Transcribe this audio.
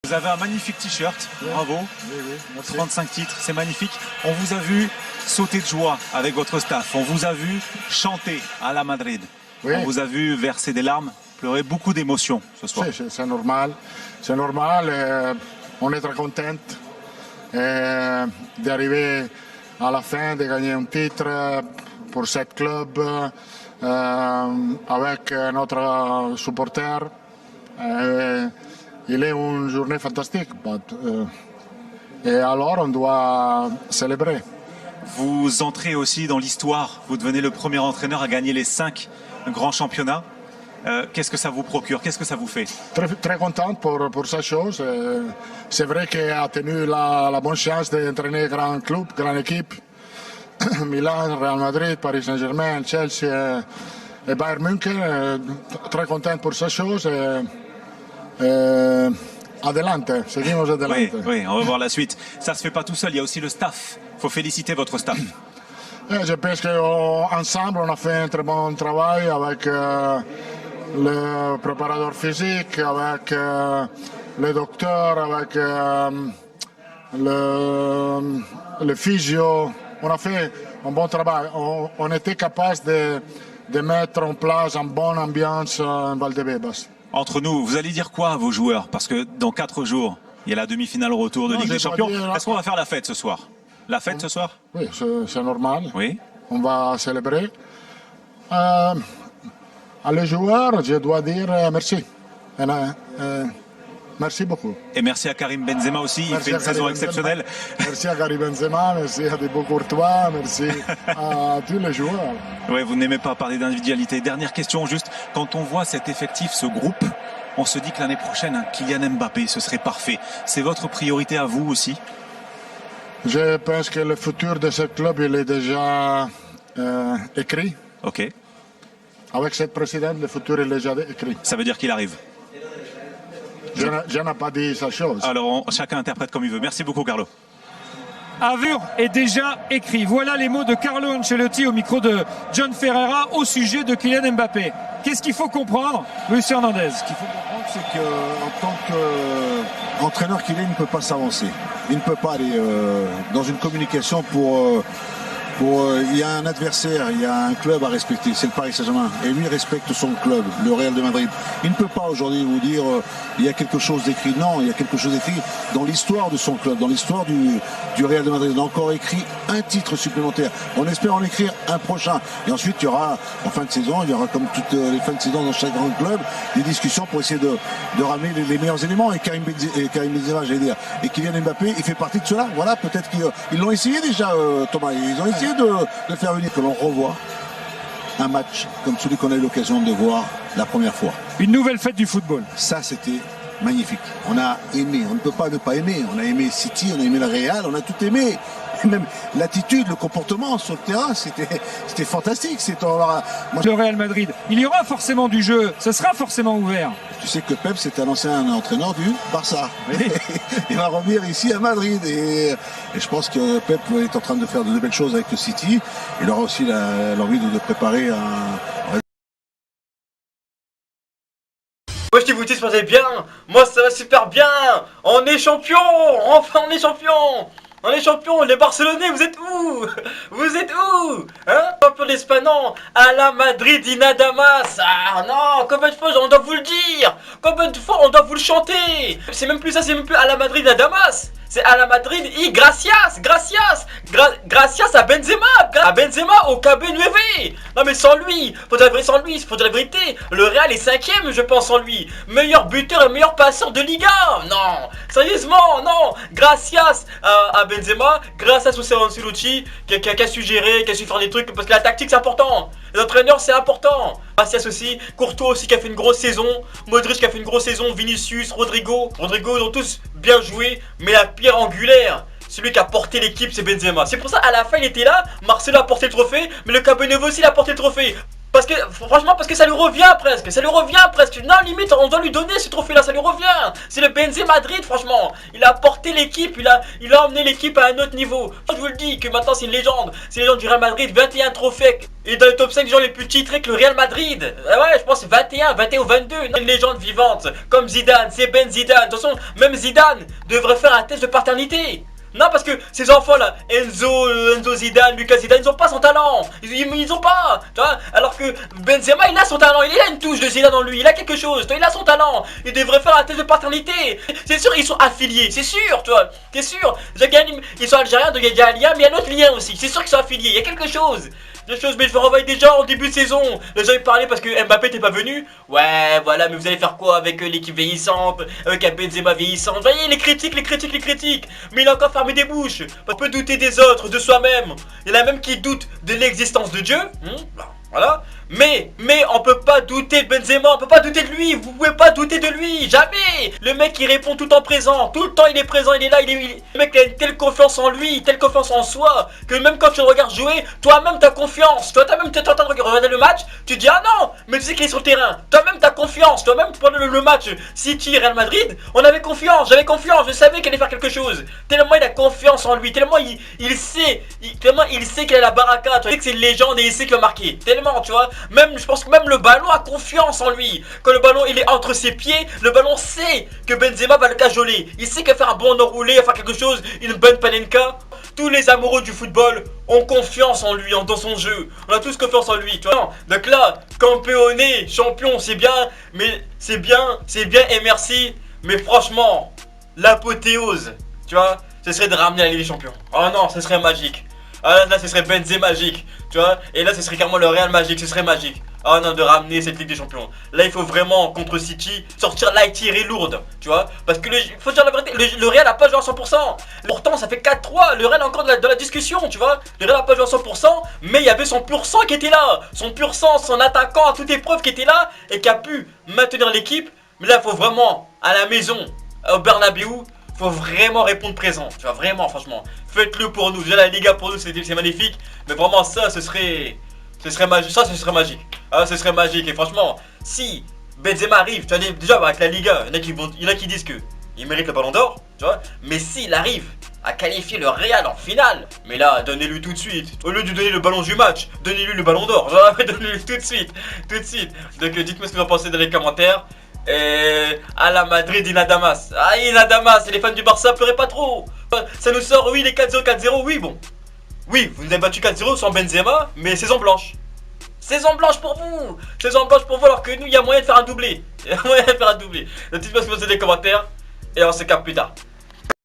Vous avez un magnifique t-shirt, oui. Bravo. Oui, merci. 35 titres, c'est magnifique. On vous a vu sauter de joie avec votre staff. On vous a vu chanter à la Madrid. Oui. On vous a vu verser des larmes, pleurer beaucoup d'émotions ce soir. C'est normal. C'est normal. On est très content d'arriver à la fin, de gagner un titre pour ce club avec notre supporter. Il est une journée fantastique. Et alors, on doit célébrer. Vous entrez aussi dans l'histoire. Vous devenez le premier entraîneur à gagner les 5 grands championnats. Qu'est-ce que ça vous procure? Qu'est-ce que ça vous fait? Très content pour cette chose. C'est vrai qu'il a tenu la bonne chance d'entraîner grand club, grande équipe. Milan, Real Madrid, Paris Saint-Germain, Chelsea et Bayern München. Très content pour cette chose. Adelante, seguimos adelante. Oui, on va voir la suite. Ça ne se fait pas tout seul, il y a aussi le staff. Il faut féliciter votre staff. Je pense qu'ensemble, on a fait un très bon travail avec le préparateur physique, avec le docteur, avec le physio. On a fait un bon travail. On était capable de mettre en place une bonne ambiance en Valdebebas. Entre nous, vous allez dire quoi à vos joueurs? Parce que dans 4 jours, il y a la demi-finale retour de Ligue des Champions. Est-ce qu'on va faire la fête ce soir? La fête ce soir? Oui, c'est normal. Oui. On va célébrer. À les joueurs, je dois dire merci. Merci beaucoup. Et merci à Karim Benzema aussi, il fait une saison exceptionnelle. Merci à Karim Benzema, merci à Thibaut Courtois, merci à tous les joueurs. Oui, vous n'aimez pas parler d'individualité. Dernière question, juste, quand on voit cet effectif, ce groupe, on se dit que l'année prochaine, Kylian Mbappé, ce serait parfait. C'est votre priorité à vous aussi? Je pense que le futur de ce club, il est déjà écrit. Ok. Avec cette présidente, le futur est déjà écrit. Ça veut dire qu'il arrive? Je n'ai pas dit cette chose. Alors, chacun interprète comme il veut. Merci beaucoup, Carlo. Avenir est déjà écrit. Voilà les mots de Carlo Ancelotti au micro de John Ferreira au sujet de Kylian Mbappé. Qu'est-ce qu'il faut comprendre, Luis Hernandez? Ce qu'il faut comprendre, c'est qu'en tant qu'entraîneur, Kylian ne peut pas s'avancer. Il ne peut pas aller dans une communication pour il y a un adversaire, il y a un club à respecter, c'est le Paris Saint-Germain. Et lui respecte son club, le Real de Madrid. Il ne peut pas aujourd'hui vous dire il y a quelque chose d'écrit. Non, il y a quelque chose d'écrit dans l'histoire de son club, dans l'histoire du Real de Madrid. On a encore écrit un titre supplémentaire. On espère en écrire un prochain. Et ensuite, il y aura, en fin de saison, il y aura comme toutes les fins de saison dans chaque grand club, des discussions pour essayer de ramener les meilleurs éléments. Et Karim Benzema, j'allais dire, et Kylian Mbappé, il fait partie de cela. Voilà, peut-être qu'ils l'ont essayé déjà, Thomas. Ils ont essayé de faire venir, que l'on revoit un match comme celui qu'on a eu l'occasion de voir la première fois. Une nouvelle fête du football. Ça, c'était magnifique. On a aimé, on ne peut pas ne pas aimer. On a aimé City, on a aimé le Real, on a tout aimé. Et même l'attitude, le comportement sur le terrain, c'était fantastique. Le Real Madrid, il y aura forcément du jeu, ce sera forcément ouvert. Tu sais que Pep, c'est un ancien entraîneur du Barça. Oui. Il va revenir ici à Madrid. Et je pense que Pep est en train de faire de belles choses avec le City. Il aura aussi l'envie de préparer un... Moi je dis vous dites, ça va bien, moi ça va super bien, on est champion, enfin on est champion. On est champion, les Barcelonais, vous êtes où? Vous êtes où? Hein? Champion d'Espagne, non. À la Madrid, Inadamas. Ah non, combien de fois on doit vous le dire? Combien de fois on doit vous le chanter? C'est même plus ça, c'est même plus à la Madrid, Inadamas. C'est à la Madrid, gracias, gracias à Benzema, au KB9. Non mais sans lui, faut dire la vérité, le Real est 5ème, je pense, sans lui. Meilleur buteur et meilleur passeur de Liga. Non, sérieusement, non. Gracias à Benzema, gracias au Ancelotti qui a su gérer, qui a su faire des trucs, parce que la tactique c'est important. Les entraîneurs c'est important. Gracias aussi, Courtois aussi qui a fait une grosse saison, Modric qui a fait une grosse saison, Vinicius, Rodrigo, ils ont tous bien joué, mais la pierre angulaire, celui qui a porté l'équipe, c'est Benzema. C'est pour ça, à la fin, il était là, Marcelo a porté le trophée, mais le Cabernet aussi, il a porté le trophée. Parce que, franchement, parce que ça lui revient presque. Ça lui revient presque. Non, limite, on doit lui donner ce trophée-là. Ça lui revient. C'est le Benzema Madrid, franchement. Il a porté l'équipe. Il a emmené l'équipe à un autre niveau. Je vous le dis que maintenant, c'est une légende. C'est une légende du Real Madrid. 21 trophées. Et dans le top 5 des gens les plus titrés que le Real Madrid. Ouais, je pense 21 ou 22. Non, une légende vivante. Comme Zidane. C'est Ben Zidane. De toute façon, même Zidane devrait faire un test de paternité. Non, parce que ces enfants là, Enzo Zidane, Lucas Zidane, ils ont pas son talent. Ils ont pas, tu vois. Alors que Benzema, il a son talent, il a une touche de Zidane en lui, il a quelque chose, tu vois, il a son talent. Il devrait faire un test de paternité. C'est sûr, ils sont affiliés, c'est sûr, tu vois. T'es sûr. Ils sont algériens, donc il y a un lien, mais il y a un autre lien aussi. C'est sûr qu'ils sont affiliés, il y a quelque chose. Mais je vous renvoie déjà en début de saison. Les gens ils parlaient parce que Mbappé t'es pas venu. Ouais, voilà, mais vous allez faire quoi avec l'équipe vieillissante, avec un Benzema vieillissant. Vous voyez, les critiques. Mais il a encore fermé des bouches. On peut douter des autres, de soi-même. Il y en a même qui doutent de l'existence de Dieu. Voilà. Mais on peut pas douter de Benzema, on peut pas douter de lui, vous pouvez pas douter de lui, jamais. Le mec il répond tout en présent, tout le temps il est présent, il est là, le mec il a une telle confiance en lui, telle confiance en soi, que même quand tu le regardes jouer, toi-même t'as confiance, toi-même t'es en train de regarder le match, tu te dis ah non, mais tu sais qu'il est sur le terrain, toi-même t'as confiance, toi-même pendant le match City Real Madrid, on avait confiance, j'avais confiance, je savais qu'il allait faire quelque chose, tellement il a confiance en lui, tellement il sait qu'il a la baraka, tu sais que c'est une légende et il sait qu'il va marquer, tellement tu vois. Même, je pense que même le ballon a confiance en lui. Quand le ballon il est entre ses pieds, le ballon sait que Benzema va le cajoler. Il sait qu'il va faire un bon enroulé, faire quelque chose, une bonne panenka. Tous les amoureux du football ont confiance en lui, dans son jeu. On a tous confiance en lui, tu vois. Donc là, Campeone, champion, c'est bien, mais c'est bien et merci. Mais franchement, l'apothéose, tu vois, ce serait de ramener la Ligue des Champions. Oh non, ce serait magique. Ah là, ce serait Benzema magique, tu vois. Et là, ce serait carrément le Real magique, ce serait magique. Ah non, de ramener cette Ligue des Champions. Là, il faut vraiment, contre City, sortir la tirée lourde, tu vois. Parce que, faut dire la vérité, le Real a pas joué à 100%. Pourtant, ça fait 4-3, le Real est encore dans la discussion, tu vois. Le Real a pas joué à 100%, mais il y avait son pur sang qui était là. Son pur sang, son attaquant à toute épreuve qui était là et qui a pu maintenir l'équipe. Mais là, il faut vraiment, à la maison, au Bernabeu, faut vraiment répondre présent, tu vois, vraiment, franchement. Faites-le pour nous. Déjà, la Liga pour nous, c'est magnifique. Mais vraiment, ça, ce serait magique. Ça, ce serait magique. Ah, ce serait magique. Et franchement, si Benzema arrive, tu vois, déjà, avec la Liga, il y en a qui disent que il mérite le ballon d'or, tu vois. Mais s'il arrive à qualifier le Real en finale, mais là, donnez-lui tout de suite. Au lieu de lui donner le ballon du match, donnez-lui le ballon d'or. Donnez-lui tout de suite. Donc, dites-moi ce que vous en pensez dans les commentaires. Et à la Madrid, Inadamas. Ah, Inadamas, et les fans du Barça, pleurez pas trop. Ça nous sort, oui, les 4-0, 4-0, oui, bon. Oui, vous nous avez battu 4-0 sans Benzema, mais saison blanche. Saison blanche pour vous. Saison blanche pour vous, alors que nous, il y a moyen de faire un doublé. Il y a moyen de faire un doublé. Donc, dites-moi ce que vous avez dans les commentaires, et on se capte plus tard.